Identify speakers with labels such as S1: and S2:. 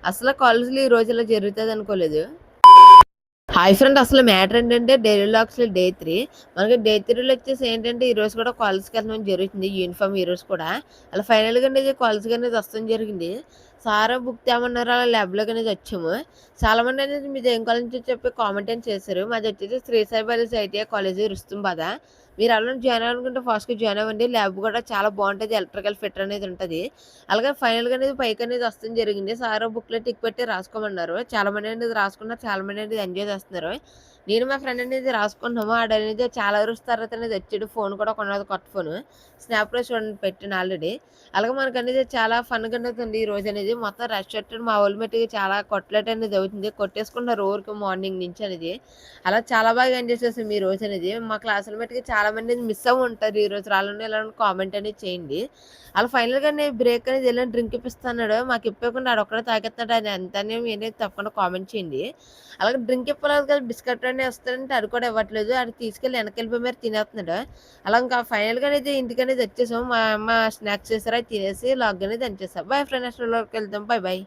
S1: అసలు కాలేజ్‌లో ఈ రోజు ఇలా జరుగుతది అనుకోలేదు. హాయ్ ఫ్రెండ్, అసలు మ్యాటర్ ఏంటంటే డైలీ వ్లాగ్స్‌లో డే 3 మనకి డే 3లో వచ్చేసి ఏంటంటే ఈరోజు కూడా కాలేజ్‌కి వెళ్ళడం జరుగుతుంది. యూనిఫామ్ ఈరోజు కూడా. అలా ఫైనల్‌గా అనేది కాలేజ్‌కి అనేది వస్తాం జరిగింది. సార్ బుక్ తేమన్నారు, అలా ల్యాబ్‌లోకి అనేది వచ్చాము. చాలామంది అనేది మీది ఏం కాలేజ్ అని చెప్పి కామెంట్ అని చేశారు. మాది వచ్చేసి శ్రీ సాయి బాలాజీ ఐటీఐ కాలేజీ రుస్తుంబాద. మీరు అందులో జాయిన్ అవ్వాలనుకుంటే ఫాస్ట్‌గా జాయిన్ అవ్వండి. ల్యాబ్ కూడా చాలా బాగుంటది. ఎలక్ట్రికల్ ఫిట్టర్ అనేది ఉంటది. అలాగే ఫైనల్‌గా అనేది పైకి అనేది వస్తాం జరిగింది. సార్ బుక్‌లో టిక్ పెట్టి రాసుకోమన్నారు. చాలామంది అనేది రాసుకున్నారు. చాలామంది అనేది ఎంజాయ్ చేస్తున్నారు. నేను మా ఫ్రెండ్ అనేది రాసుకుంటున్నాము. ఆడనేది చాలా రోజుల తర్వాత అనేది వచ్చాడు. ఫోన్ కూడా కొన్నది, కొత్త ఫోను. స్నాప్‌లో చూడండి పెట్టాను ఆల్రెడీ. అలాగే మనకనేది చాలా ఫన్‌గా అనేది ఉంది ఈ రోజు అనేది. మొత్తం రష్ షర్ట్ మా వోళ్ళు మట్టికి చాలా కొట్లాట అనేది అవుతుంది. కొట్టేసుకుంటున్నారు ఊరికే మార్నింగ్ నుంచి అనేది. అలా చాలా బాగా ఎంజాయ్ చేసాం ఈ రోజు అనేది. మా క్లాసుల మట్టుకి చాలా మంది మిస్ అవ్వి ఉంటారు ఈరోజు రాలని ఇలా కామెంట్ అనేది చేయండి. అలా ఫైనల్‌గా నేను బ్రేక్ అనేది ఎళ్ళాను, డ్రింక్ ఇప్పిస్తన్నాడు. మాకు ఇప్పకుండా ఆడొక్కడే తాగేత్తన్నాడు. అది ఎంతని అనేది తప్పకుండా కామెంట్ చేయండి. అలాగే డ్రింక్ ఇవ్వలేదు కదా, బిస్కెట్ అనేది ఇస్తాడంటే అది కూడా ఇవ్వట్లేదు. ఆడు తీసుకెళ్ళి వెనకెళ్ళిపోయి మరి తినేస్తున్నాడు. అలా ఇంకా ఫైనల్‌గా అయితే ఇంటికనేది వచ్చేసాం. మా అమ్మ స్నాక్స్ చేసారు, అవి తినేసి లాగ్ అనేది దంచేసా. బాయ్ ఫ్రెండ్, నెక్స్ట్ వ్లాగ్‌కి వెళ్దాం. Bye bye.